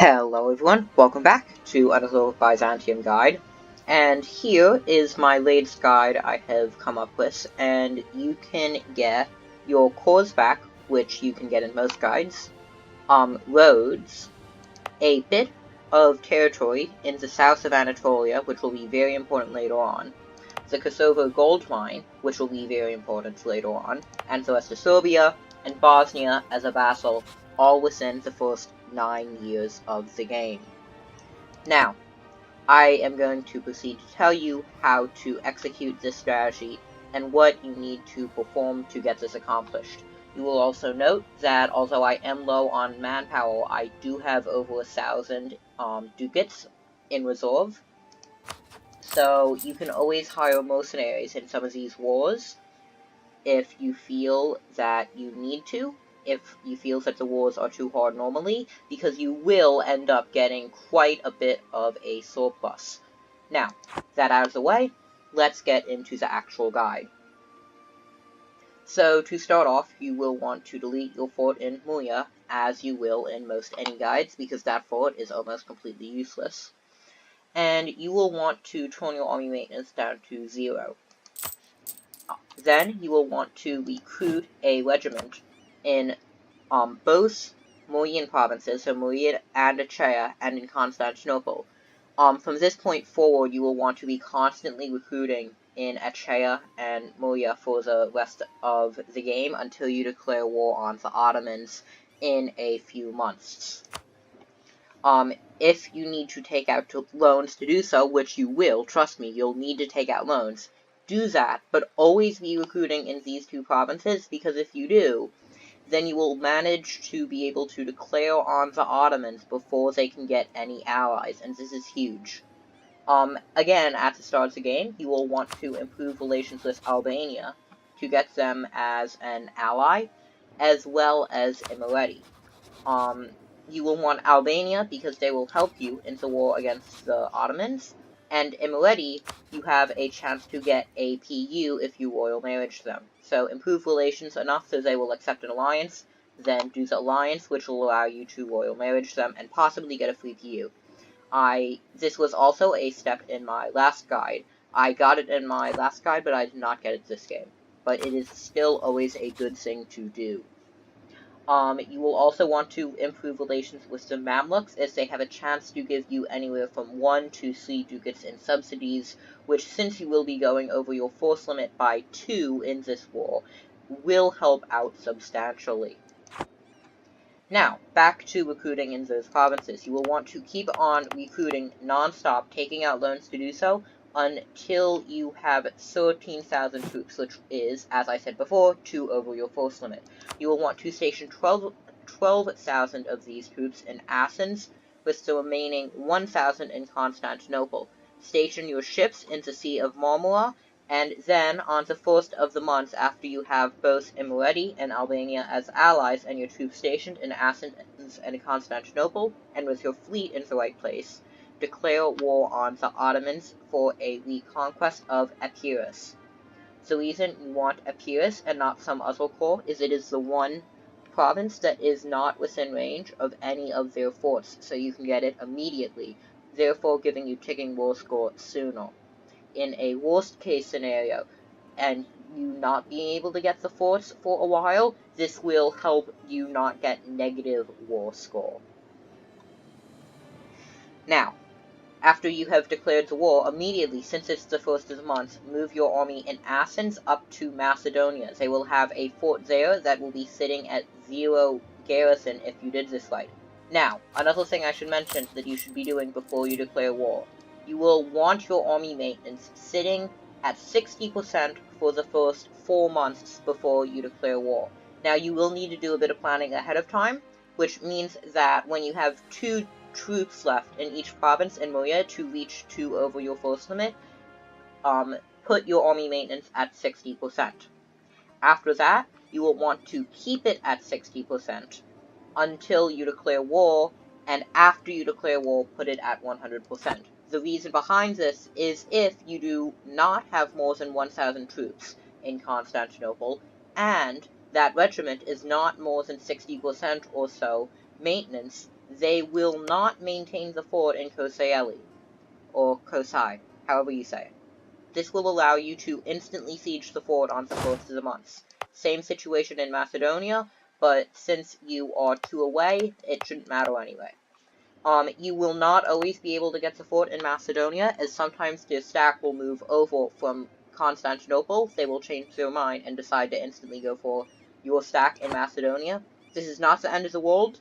Hello everyone, welcome back to another Byzantium guide, and here is my latest guide I have come up with, and you can get your cores back, which you can get in most guides, roads, a bit of territory in the south of Anatolia, which will be very important later on, the Kosovo gold mine, which will be very important later on, and the rest of Serbia and Bosnia as a vassal, all within the first 9 years of the game. Now, I am going to proceed to tell you how to execute this strategy and what you need to perform to get this accomplished. You will also note that although I am low on manpower, I do have over 1,000 ducats in reserve. So you can always hire mercenaries in some of these wars if you feel that you need to, if you feel that the wars are too hard normally, because you will end up getting quite a bit of a surplus. Now, that out of the way, let's get into the actual guide. So, to start off, you will want to delete your fort in Muya, as you will in most any guides, because that fort is almost completely useless. And you will want to turn your army maintenance down to 0. Then you will want to recruit a regiment in both Morian provinces, so Moria and Achaia, and in Constantinople. From this point forward, you will want to be constantly recruiting in Achaia and Moria for the rest of the game until you declare war on the Ottomans in a few months. If you need to take out loans to do so, which you will, trust me, you'll need to take out loans, do that, but always be recruiting in these two provinces, because if you do, then you will manage to be able to declare on the Ottomans before they can get any allies, and this is huge. Again, at the start of the game, you will want to improve relations with Albania to get them as an ally, as well as Imereti. You will want Albania because they will help you in the war against the Ottomans, and Imereti, you have a chance to get a PU if you royal marriage them. So improve relations enough so they will accept an alliance, then do the alliance, which will allow you to royal marriage them and possibly get a free PU. This was also a step in my last guide. I got it in my last guide, but I did not get it this game. But it is still always a good thing to do. You will also want to improve relations with the Mamluks, as they have a chance to give you anywhere from 1 to 3 ducats in subsidies, which, since you will be going over your force limit by 2 in this war, will help out substantially. Now, back to recruiting in those provinces. You will want to keep on recruiting non-stop, taking out loans to do so, until you have 13,000 troops, which is, as I said before, 2 over your force limit. You will want to station 12,000 of these troops in Athens, with the remaining 1,000 in Constantinople. Station your ships in the Sea of Marmara, and then, on the first of the month after you have both Imereti and Albania as allies and your troops stationed in Athens and Constantinople, and with your fleet in the right place, declare war on the Ottomans for a reconquest of Epirus. The reason you want Epirus and not some other core is it is the one province that is not within range of any of their forts, so you can get it immediately, therefore giving you ticking war score sooner. In a worst case scenario, and you not being able to get the forts for a while, this will help you not get negative war score. Now, after you have declared the war, immediately, since it's the first of the month, move your army in Athens up to Macedonia. They will have a fort there that will be sitting at 0 garrison if you did this right. Now, another thing I should mention that you should be doing before you declare war. You will want your army maintenance sitting at 60% for the first 4 months before you declare war. Now, you will need to do a bit of planning ahead of time, which means that when you have 2 troops left in each province in Moria to reach 2 over your force limit, put your army maintenance at 60%. After that, you will want to keep it at 60% until you declare war, and after you declare war, put it at 100%. The reason behind this is if you do not have more than 1,000 troops in Constantinople, and that regiment is not more than 60% or so maintenance, they will not maintain the fort in Kosraeli, or Kosai, however you say it. This will allow you to instantly siege the fort on the first of the months. Same situation in Macedonia, but since you are 2 away, it shouldn't matter anyway. You will not always be able to get the fort in Macedonia, as sometimes their stack will move over from Constantinople. They will change their mind and decide to instantly go for your stack in Macedonia. This is not the end of the world.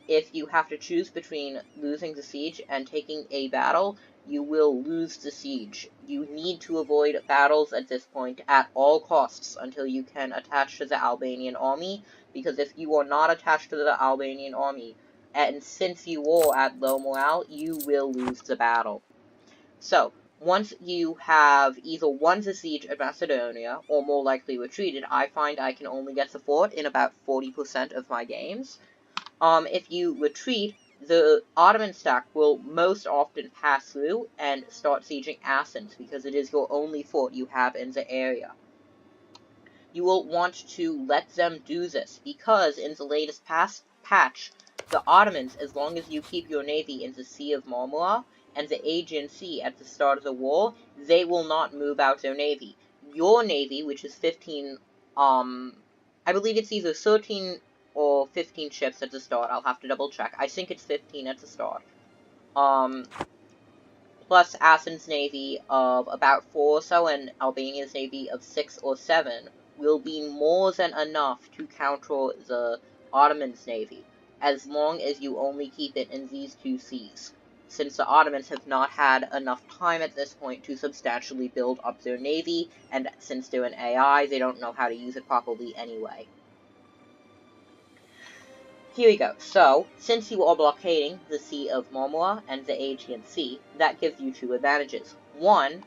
If you have to choose between losing the siege and taking a battle, you will lose the siege. You need to avoid battles at this point at all costs until you can attach to the Albanian army, because if you are not attached to the Albanian army, and since you are at low morale, you will lose the battle. So, once you have either won the siege of Macedonia, or more likely retreated, I find I can only get the fort in about 40% of my games. If you retreat, the Ottoman stack will most often pass through and start sieging Athens, because it is your only fort you have in the area. You will want to let them do this, because in the latest patch, the Ottomans, as long as you keep your navy in the Sea of Marmara and the Aegean Sea at the start of the war, they will not move out their navy. Your navy, which is 15, I believe it's either 13 or 15 ships at the start. I'll have to double check. I think it's 15 at the start. Plus Athens' navy of about 4 or so, and Albania's navy of 6 or 7, will be more than enough to counter the Ottomans' navy, as long as you only keep it in these 2 seas, since the Ottomans have not had enough time at this point to substantially build up their navy, and since they're an AI, they don't know how to use it properly anyway. Here we go. So, since you are blockading the Sea of Marmara and the Aegean Sea, that gives you 2 advantages. One,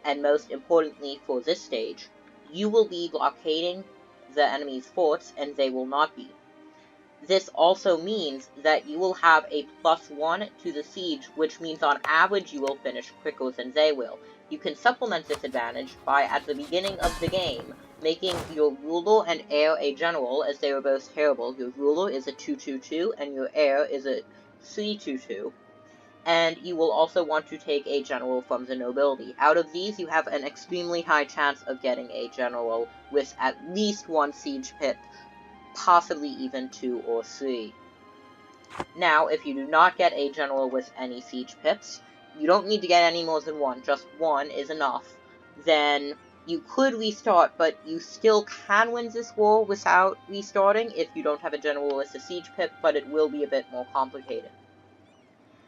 and most importantly for this stage, you will be blockading the enemy's forts and they will not be. This also means that you will have a +1 to the siege, which means on average you will finish quicker than they will. You can supplement this advantage by, at the beginning of the game, making your ruler and heir a general, as they are both terrible. Your ruler is a 2/2/2, and your heir is a 3/2/2. And you will also want to take a general from the nobility. Out of these, you have an extremely high chance of getting a general with at least 1 siege pip, possibly even 2 or 3. Now, if you do not get a general with any siege pips, you don't need to get any more than 1, just 1 is enough, then you could restart, but you still can win this war without restarting if you don't have a general with a siege pip, but it will be a bit more complicated.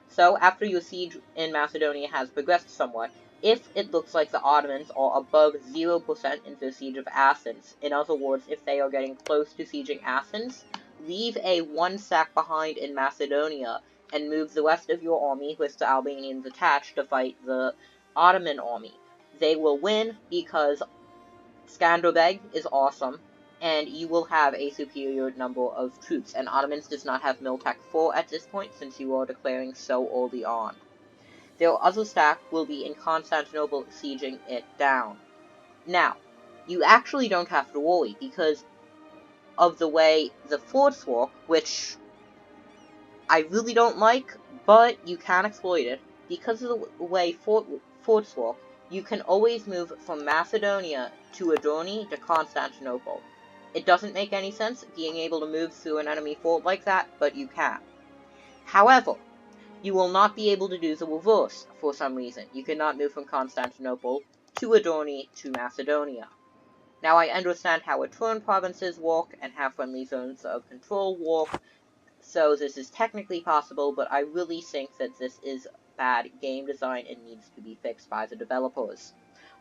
So, after your siege in Macedonia has progressed somewhat, if it looks like the Ottomans are above 0% in the siege of Athens, in other words, if they are getting close to sieging Athens, leave a 1 stack behind in Macedonia and move the rest of your army with the Albanians attached to fight the Ottoman army. They will win because Skanderbeg is awesome, and you will have a superior number of troops, and Ottomans does not have Miltech 4 at this point since you are declaring so early on. Their other stack will be in Constantinople sieging it down. Now, you actually don't have to worry because of the way the forts work, which I really don't like, but you can exploit it. Because of the way forts work, you can always move from Macedonia to Adorni to Constantinople. It doesn't make any sense being able to move through an enemy fort like that, but you can. However, you will not be able to do the reverse for some reason. You cannot move from Constantinople to Adorni to Macedonia. Now I understand how return provinces work and how friendly zones of control work, so this is technically possible, but I really think that this is bad game design and needs to be fixed by the developers.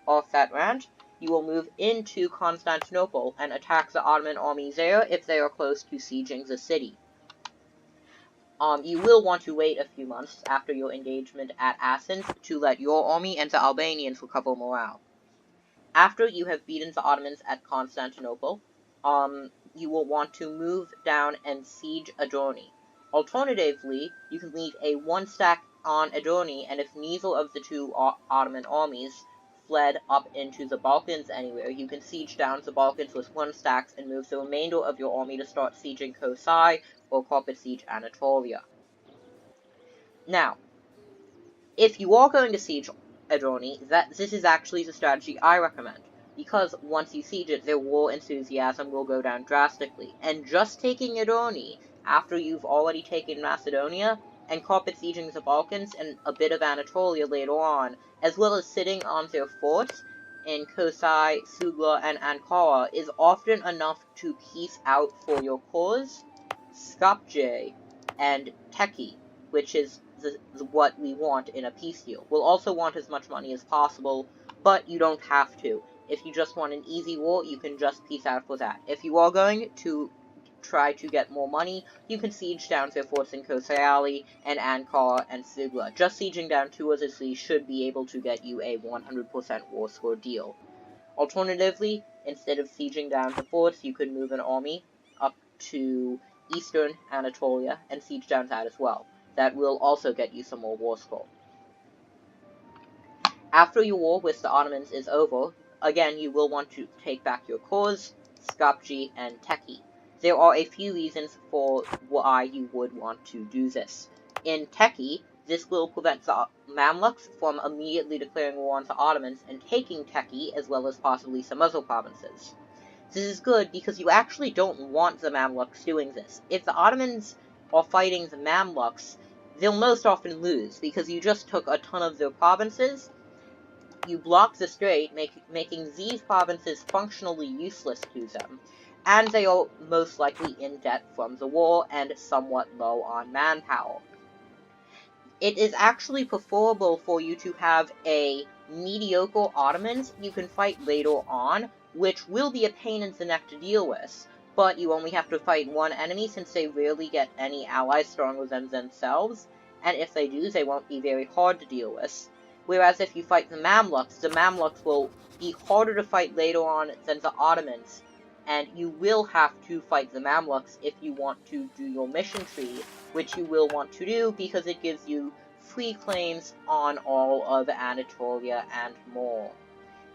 Off that rant, you will move into Constantinople and attack the Ottoman army there if they are close to sieging the city. You will want to wait a few months after your engagement at Athens to let your army and the Albanians recover morale. After you have beaten the Ottomans at Constantinople, you will want to move down and siege Adorni. Alternatively, you can leave a 1 stack on Adorni, and if neither of the 2 Ottoman armies fled up into the Balkans anywhere, you can siege down the Balkans with 1 stack and move the remainder of your army to start sieging Kosai or carpet siege Anatolia. Now, if you are going to siege Adroni, this is actually the strategy I recommend, because once you siege it, their war enthusiasm will go down drastically, and just taking Adroni after you've already taken Macedonia, and carpet sieging the Balkans and a bit of Anatolia later on, as well as sitting on their forts in Kosai, Sugla, and Ankara, is often enough to peace out for your cause, Skopje, and Teki, which is what we want in a peace deal. We'll also want as much money as possible, but you don't have to. If you just want an easy war, you can just peace out for that. If you are going to try to get more money, you can siege down their forts in Kosayali and Ankara and Sugla. Just sieging down 2 of the 3 should be able to get you a 100% war score deal. Alternatively, instead of sieging down the forts, you could move an army up to eastern Anatolia and siege down that as well. That will also get you some more war score. After your war with the Ottomans is over, again you will want to take back your cores, Skopje, and Teki. There are a few reasons for why you would want to do this. In Teki, this will prevent the Mamluks from immediately declaring war on the Ottomans and taking Teki, as well as possibly some other provinces. This is good because you actually don't want the Mamluks doing this. If the Ottomans are fighting the Mamluks, they'll most often lose, because you just took a ton of their provinces, you block the strait, making these provinces functionally useless to them, and they are most likely in debt from the war and somewhat low on manpower. It is actually preferable for you to have a mediocre Ottomans you can fight later on, which will be a pain in the neck to deal with, but you only have to fight one enemy since they rarely get any allies stronger than themselves, and if they do, they won't be very hard to deal with. Whereas if you fight the Mamluks will be harder to fight later on than the Ottomans, and you will have to fight the Mamluks if you want to do your mission tree, which you will want to do because it gives you free claims on all of Anatolia and more.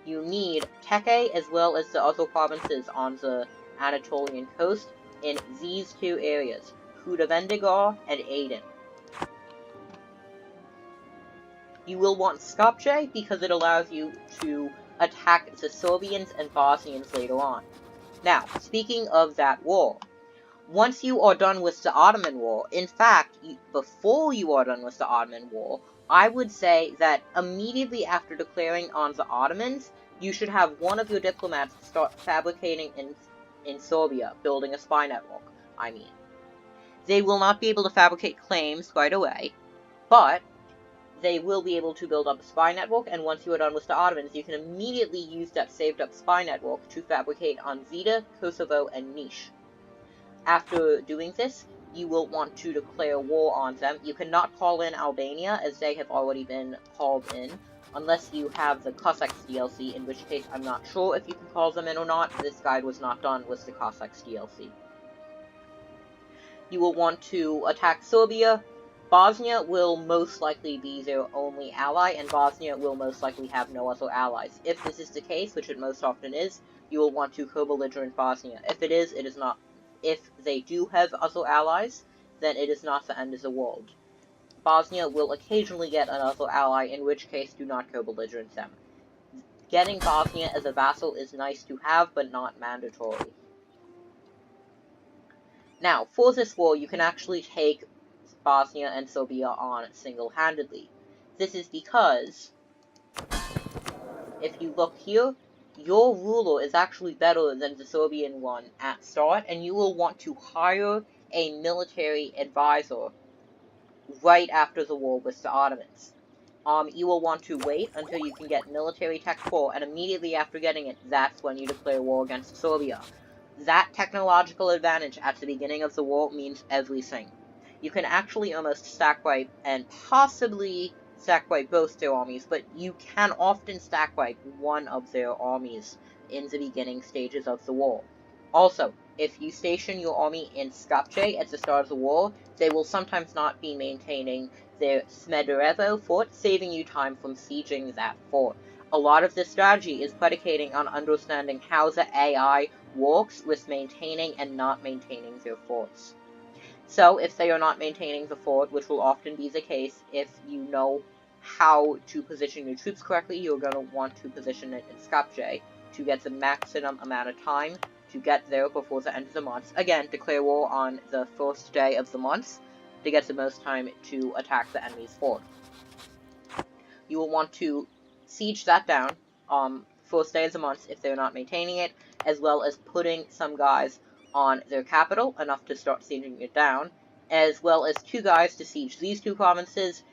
You need Teke as well as the other provinces on the Anatolian coast in these 2 areas, Hudavendigar and Aden. You will want Skopje because it allows you to attack the Serbians and Bosnians later on. Now, speaking of that war, once you are done with the Ottoman War, in fact, before you are done with the Ottoman War, I would say that immediately after declaring on the Ottomans, you should have one of your diplomats start fabricating in Serbia, building a spy network, I mean. They will not be able to fabricate claims right away, but they will be able to build up a spy network, and once you are done with the Ottomans, you can immediately use that saved-up spy network to fabricate on Vida, Kosovo, and Niš. After doing this, you will want to declare war on them. You cannot call in Albania, as they have already been called in, unless you have the Cossacks DLC, in which case I'm not sure if you can call them in or not. This guide was not done with the Cossacks DLC. You will want to attack Serbia. Bosnia will most likely be their only ally, and Bosnia will most likely have no other allies. If this is the case, which it most often is, you will want to co-belligerent Bosnia. If it is not. If they do have other allies, then it is not the end of the world. Bosnia will occasionally get another ally, in which case do not co-belligerent them. Getting Bosnia as a vassal is nice to have, but not mandatory. Now, for this war, you can actually take Bosnia and Serbia on single-handedly. This is because, if you look here, your ruler is actually better than the Serbian one at start, and you will want to hire a military advisor right after the war with the Ottomans. You will want to wait until you can get military tech 4, and immediately after getting it, that's when you declare war against Serbia. That technological advantage at the beginning of the war means everything. You can actually almost stack wipe and possibly stack wipe both their armies, but you can often stack wipe one of their armies in the beginning stages of the war. Also, if you station your army in Skopje at the start of the war, they will sometimes not be maintaining their Smederevo fort, saving you time from sieging that fort. A lot of this strategy is predicating on understanding how the AI works with maintaining and not maintaining their forts. So if they are not maintaining the fort, which will often be the case if you know how to position your troops correctly, you're going to want to position it in Skopje to get the maximum amount of time to get there before the end of the month. Again, declare war on the first day of the month to get the most time to attack the enemy's fort. You will want to siege that down first day of the month if they're not maintaining it, as well as putting some guys on their capital, enough to start sieging it down, as well as 2 guys to siege these 2 provinces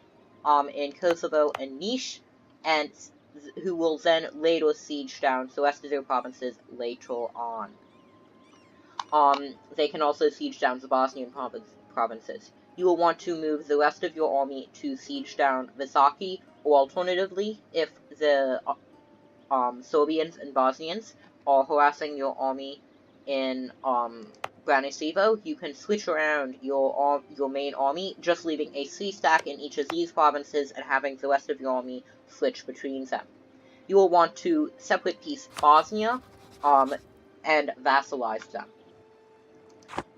in Kosovo and Niš, and who will then later siege down the rest of their provinces later on. They can also siege down the Bosnian provinces. You will want to move the rest of your army to siege down Visaki, or alternatively, if the Serbians and Bosnians are harassing your army in Branislav, you can switch around your main army, just leaving a 3-stack in each of these provinces and having the rest of your army switch between them. You will want to separate piece Bosnia and vassalize them.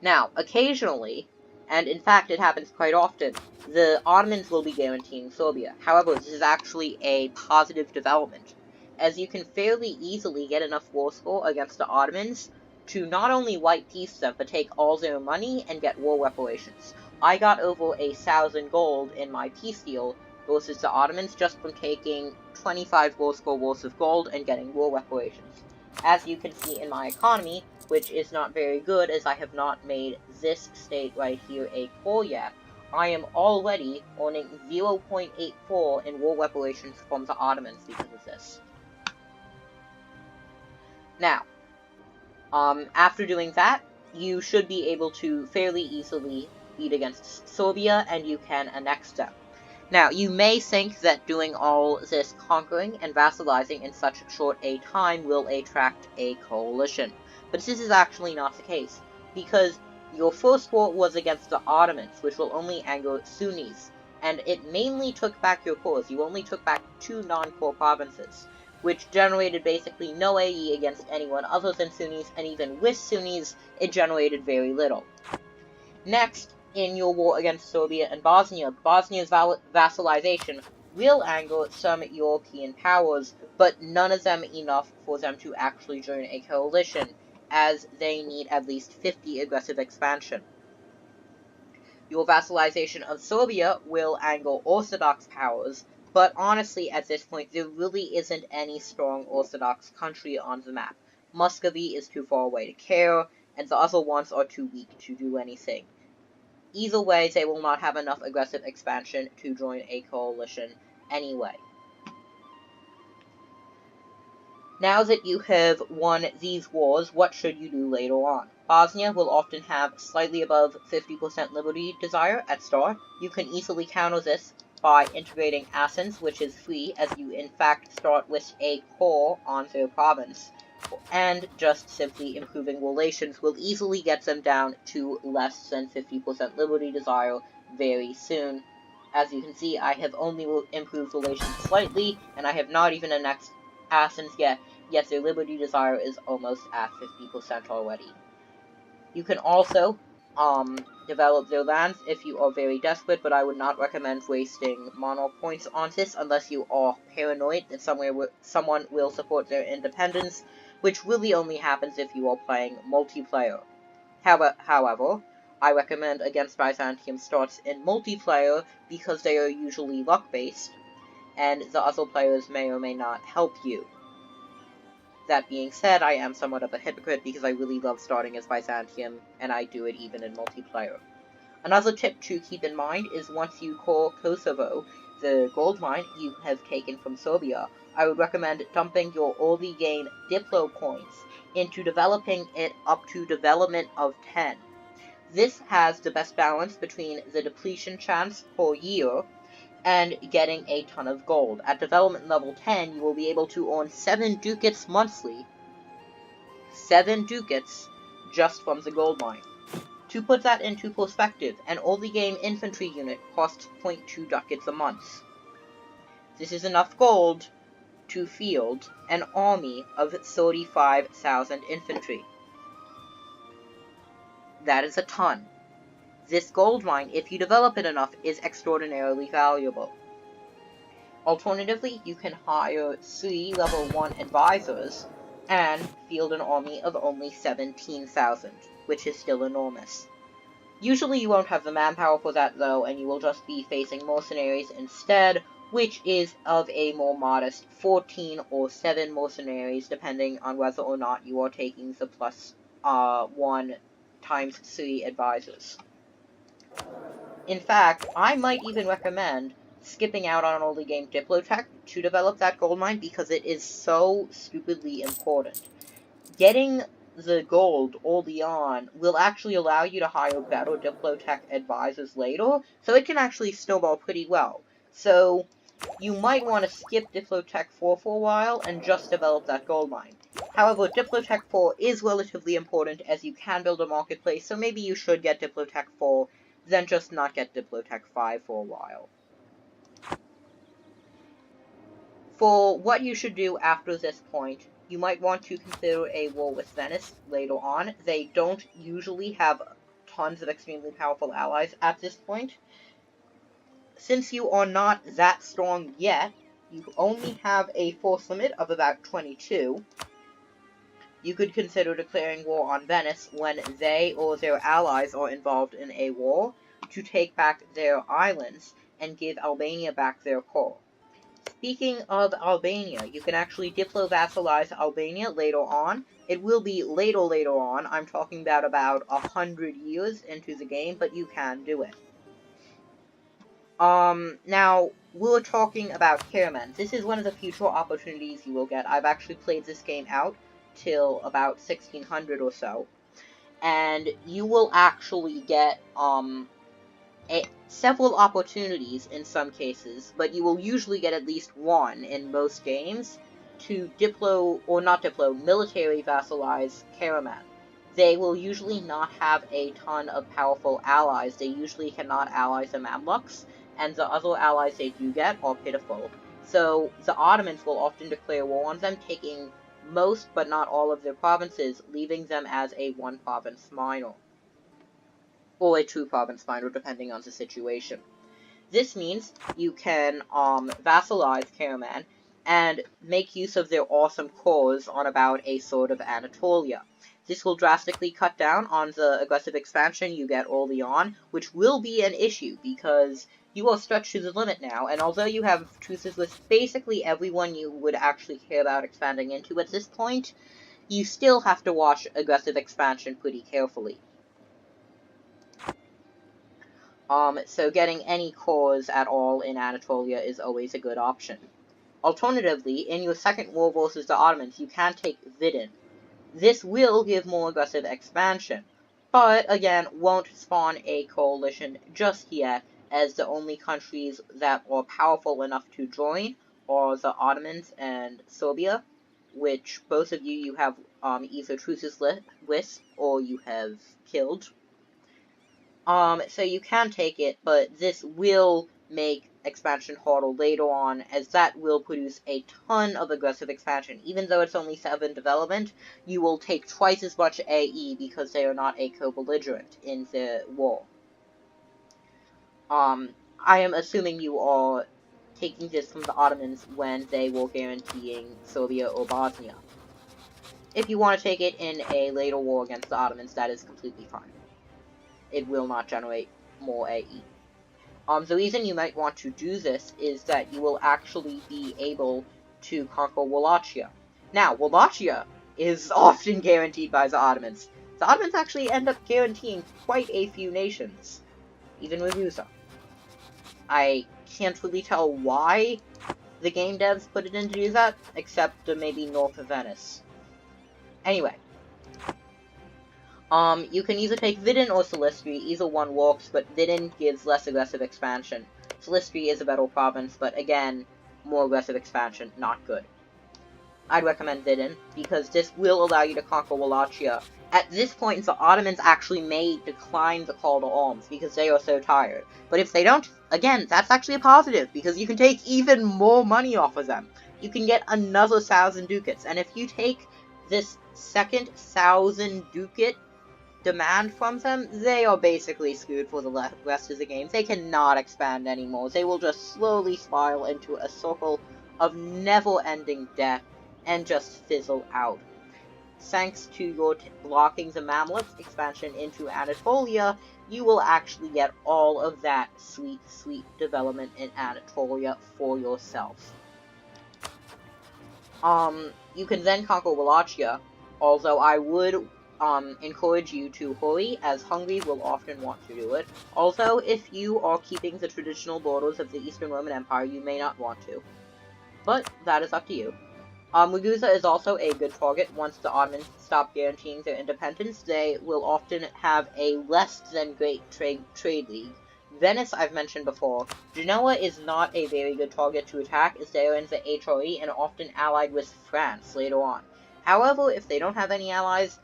Now, occasionally, and in fact it happens quite often, the Ottomans will be guaranteeing Serbia. However, this is actually a positive development, as you can fairly easily get enough war score against the Ottomans to not only white peace them, but take all their money and get war reparations. I got over 1,000 gold in my peace deal versus the Ottomans just from taking 25 war score worth of gold and getting war reparations. As you can see in my economy, which is not very good as I have not made this state right here a core yet, I am already earning 0.84 in war reparations from the Ottomans because of this. Now, after doing that, you should be able to fairly easily beat against Serbia, and you can annex them. Now, you may think that doing all this conquering and vassalizing in such short a time will attract a coalition, but this is actually not the case, because your first war was against the Ottomans, which will only anger Sunnis, and it mainly took back your cores. You only took back 2 non-core provinces, which generated basically no AE against anyone other than Sunnis, and even with Sunnis, it generated very little. Next, in your war against Serbia and Bosnia, Bosnia's vassalization will anger some European powers, but none of them enough for them to actually join a coalition, as they need at least 50 aggressive expansion. Your vassalization of Serbia will anger Orthodox powers, but honestly, at this point, there really isn't any strong Orthodox country on the map. Muscovy is too far away to care, and the other ones are too weak to do anything. Either way, they will not have enough aggressive expansion to join a coalition anyway. Now that you have won these wars, what should you do later on? Bosnia will often have slightly above 50% liberty desire at start. You can easily counter this by integrating Athens, which is free, as you in fact start with a core on their province, and just simply improving relations will easily get them down to less than 50% liberty desire very soon. As you can see, I have only improved relations slightly, and I have not even annexed Athens yet their liberty desire is almost at 50% already. You can also develop their lands if you are very desperate, but I would not recommend wasting monarch points on this unless you are paranoid that someone will support their independence, which really only happens if you are playing multiplayer. However, I recommend against Byzantium starts in multiplayer because they are usually luck-based, and the other players may or may not help you. That being said, I am somewhat of a hypocrite because I really love starting as Byzantium, and I do it even in multiplayer. Another tip to keep in mind is once you core Kosovo, the gold mine you have taken from Serbia, I would recommend dumping your early gain Diplo points into developing it up to development of 10. This has the best balance between the depletion chance per year and getting a ton of gold. At development level 10, you will be able to earn 7 ducats monthly. 7 ducats just from the gold mine. To put that into perspective, an early game infantry unit costs 0.2 ducats a month. This is enough gold to field an army of 35,000 infantry. That is a ton. This gold mine, if you develop it enough, is extraordinarily valuable. Alternatively, you can hire 3 level 1 advisors and field an army of only 17,000, which is still enormous. Usually you won't have the manpower for that though, and you will just be facing mercenaries instead, which is of a more modest 14 or 7 mercenaries, depending on whether or not you are taking the plus 1 times 3 advisors. In fact, I might even recommend skipping out on early game Diplotech to develop that gold mine because it is so stupidly important. Getting the gold early on will actually allow you to hire better Diplotech advisors later, so it can actually snowball pretty well. So you might want to skip Diplotech 4 for a while and just develop that gold mine. However, Diplotech 4 is relatively important as you can build a marketplace, so maybe you should get Diplotech 4, then just not get Diplotech 5 for a while. For what you should do after this point, you might want to consider a war with Venice later on. They don't usually have tons of extremely powerful allies at this point. Since you are not that strong yet, you only have a force limit of about 22. You could consider declaring war on Venice when they or their allies are involved in a war to take back their islands and give Albania back their core. Speaking of Albania, you can actually diplo-vassalize Albania later on. It will be later on. I'm talking about 100 years into the game, but you can do it. Now, we're talking about caravans. This is one of the future opportunities you will get. I've actually played this game out till about 1600 or so. And you will actually get, several opportunities in some cases, but you will usually get at least one in most games to military vassalize Karaman. They will usually not have a ton of powerful allies. They usually cannot ally the Mamluks, and the other allies they do get are pitiful. So the Ottomans will often declare war on them, taking most but not all of their provinces, leaving them as a one-province minor. Or a two-province minor, depending on the situation. This means you can vassalize Karaman and make use of their awesome cores on about a third of Anatolia. This will drastically cut down on the aggressive expansion you get early on, which will be an issue because you are stretched to the limit now, and although you have truces with basically everyone you would actually care about expanding into at this point, you still have to watch aggressive expansion pretty carefully. So getting any cores at all in Anatolia is always a good option. Alternatively, in your second war versus the Ottomans, you can take Vidin. This will give more aggressive expansion, but again, won't spawn a coalition just yet, as the only countries that are powerful enough to join are the Ottomans and Serbia, which both of you have either truces with or you have killed. So you can take it, but this will make expansion harder later on, as that will produce a ton of aggressive expansion. Even though it's only 7 development, you will take twice as much AE because they are not a co-belligerent in the war. I am assuming you are taking this from the Ottomans when they were guaranteeing Serbia or Bosnia. If you want to take it in a later war against the Ottomans, that is completely fine. It will not generate more AE. The reason you might want to do this is that you will actually be able to conquer Wallachia. Now, Wallachia is often guaranteed by the Ottomans. The Ottomans actually end up guaranteeing quite a few nations, even Ragusa. I can't really tell why the game devs put it in to do that, except maybe north of Venice. Anyway. You can either take Vidin or Silistri, either one works, but Vidin gives less aggressive expansion. Silistri is a better province, but again, more aggressive expansion, not good. I'd recommend Vidin, because this will allow you to conquer Wallachia. At this point, the Ottomans actually may decline the call to arms, because they are so tired. But if they don't, again, that's actually a positive, because you can take even more money off of them. You can get another 1,000 ducats, and if you take this second 1,000 ducat demand from them, they are basically screwed for the rest of the game. They cannot expand anymore. They will just slowly spiral into a circle of never-ending death and just fizzle out. Thanks to your blocking the Mamluks expansion into Anatolia, you will actually get all of that sweet, sweet development in Anatolia for yourself. You can then conquer Wallachia, although I would encourage you to hurry, as Hungary will often want to do it. Also, if you are keeping the traditional borders of the Eastern Roman Empire, you may not want to. But that is up to you. Ragusa is also a good target. Once the Ottomans stop guaranteeing their independence, they will often have a less than great trade league. Venice, I've mentioned before. Genoa is not a very good target to attack, as they are in the HRE and often allied with France later on. However, if they don't have any allies,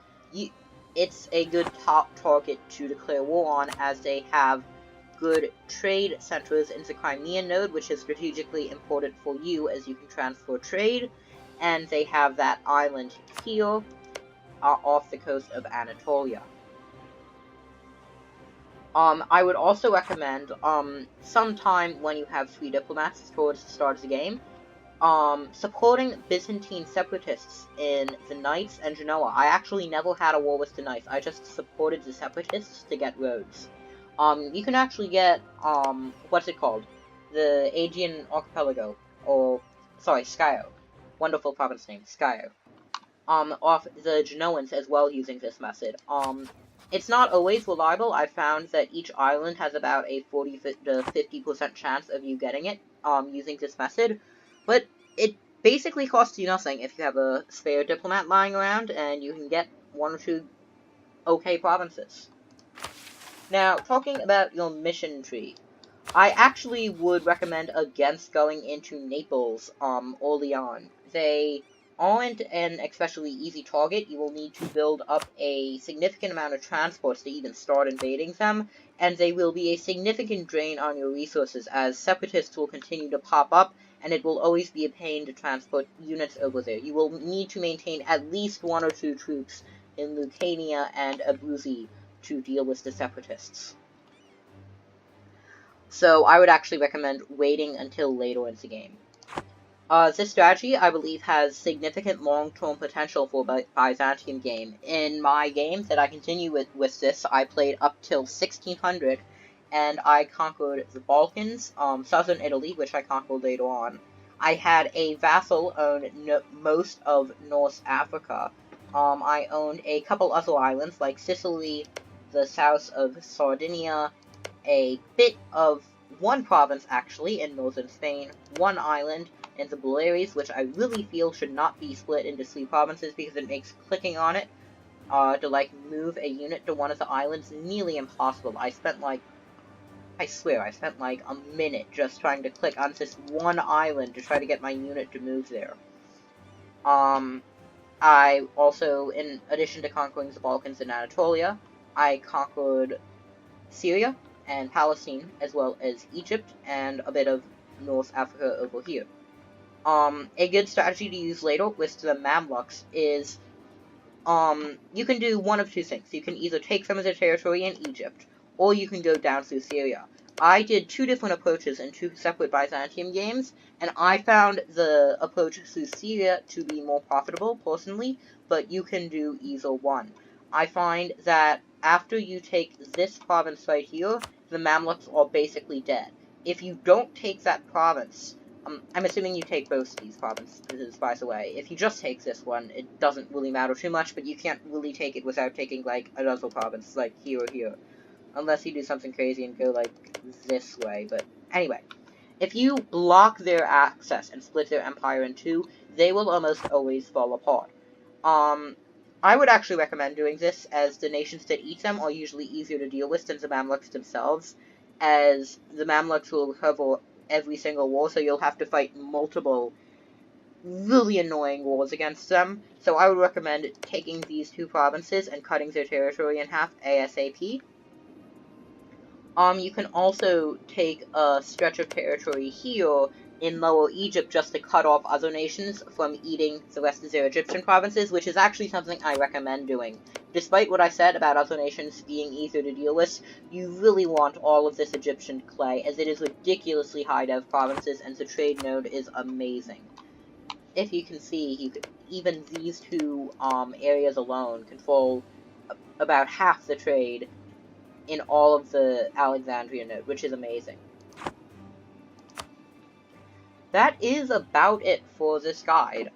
it's a good top target to declare war on, as they have good trade centers in the Crimean node, which is strategically important for you as you can transfer trade, and they have that island here off the coast of Anatolia. I would also recommend, sometime when you have 3 diplomats towards the start of the game, supporting Byzantine separatists in the Knights and Genoa. I actually never had a war with the Knights, I just supported the separatists to get roads. You can actually get, what's it called? The Aegean Archipelago, or, sorry, Skyo. Wonderful province name, Skyo. Off the Genoans as well using this method. It's not always reliable. I found that each island has about a 40 to 50% chance of you getting it, using this method, but it basically costs you nothing if you have a spare diplomat lying around, and you can get 1 or 2 okay provinces. Now, talking about your mission tree, I actually would recommend against going into Naples, early on. They aren't an especially easy target. You will need to build up a significant amount of transports to even start invading them, and they will be a significant drain on your resources, as separatists will continue to pop up, and it will always be a pain to transport units over there. You will need to maintain at least 1 or 2 troops in Lucania and Abruzzi to deal with the separatists. So I would actually recommend waiting until later in the game. This strategy, I believe, has significant long-term potential for a Byzantium game. In my games that I continue with this, I played up till 1600, and I conquered the Balkans, southern Italy, which I conquered later on. I had a vassal own most of North Africa. I owned a couple other islands, like Sicily, the south of Sardinia, a bit of 1 province, actually, in northern Spain, 1 island in the Baleares, which I really feel should not be split into 3 provinces, because it makes clicking on it, to, move a unit to one of the islands nearly impossible. I spent, I swear, I spent, a minute just trying to click on this 1 island to try to get my unit to move there. I also, in addition to conquering the Balkans and Anatolia, I conquered Syria and Palestine, as well as Egypt, and a bit of North Africa over here. A good strategy to use later with the Mamluks is, you can do one of 2 things. You can either take some of their territory in Egypt, or you can go down through Syria. I did 2 different approaches in 2 separate Byzantium games, and I found the approach through Syria to be more profitable, personally, but you can do either one. I find that after you take this province right here, the Mamluks are basically dead. If you don't take that province, I'm assuming you take both of these provinces, by the way. If you just take this one, it doesn't really matter too much, but you can't really take it without taking, another province, here or here. Unless you do something crazy and go, this way. But anyway, if you block their access and split their empire in 2, they will almost always fall apart. I would actually recommend doing this, as the nations that eat them are usually easier to deal with than the Mamluks themselves, as the Mamluks will cover every single war, so you'll have to fight multiple really annoying wars against them. So I would recommend taking these 2 provinces and cutting their territory in half ASAP. You can also take a stretch of territory here in Lower Egypt just to cut off other nations from eating the rest of their Egyptian provinces, which is actually something I recommend doing. Despite what I said about other nations being easier to deal with, you really want all of this Egyptian clay, as it is ridiculously high dev provinces, and the trade node is amazing. If you can see, even these two areas alone control about half the trade in all of the Alexandria node, which is amazing. That is about it for this guide.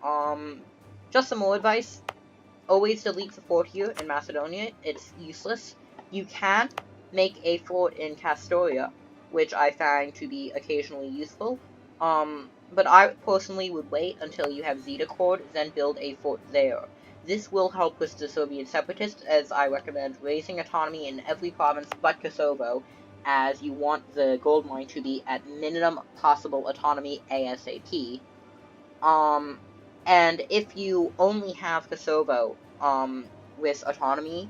Just some more advice. Always delete the fort here in Macedonia. It's useless. You can make a fort in Castoria, which I find to be occasionally useful. But I personally would wait until you have Zeta Cord, then build a fort there. This will help with the Serbian separatists, as I recommend raising autonomy in every province but Kosovo, as you want the gold mine to be at minimum possible autonomy ASAP. And if you only have Kosovo, with autonomy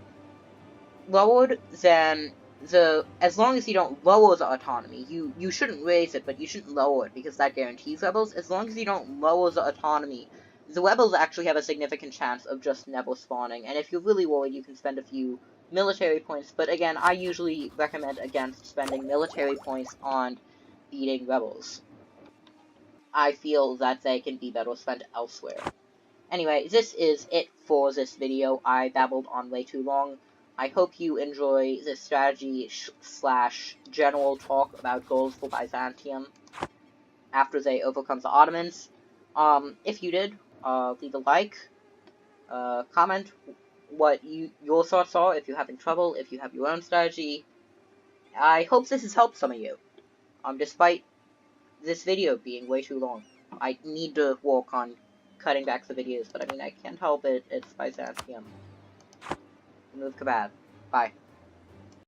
lowered, then as long as you don't lower the autonomy, you shouldn't raise it, but you shouldn't lower it, because that guarantees rebels. As long as you don't lower the autonomy, the rebels actually have a significant chance of just never spawning, and if you're really worried, you can spend a few military points, but again, I usually recommend against spending military points on beating rebels. I feel that they can be better spent elsewhere. Anyway, this is it for this video. I babbled on way too long. I hope you enjoy this strategy slash general talk about goals for Byzantium after they overcome the Ottomans. If you did, leave a like, comment what your thoughts are if you're having trouble, if you have your own strategy. I hope this has helped some of you, despite this video being way too long. I need to work on cutting back the videos, but I mean, I can't help it. It's Byzantium. Remove kebab. Bye.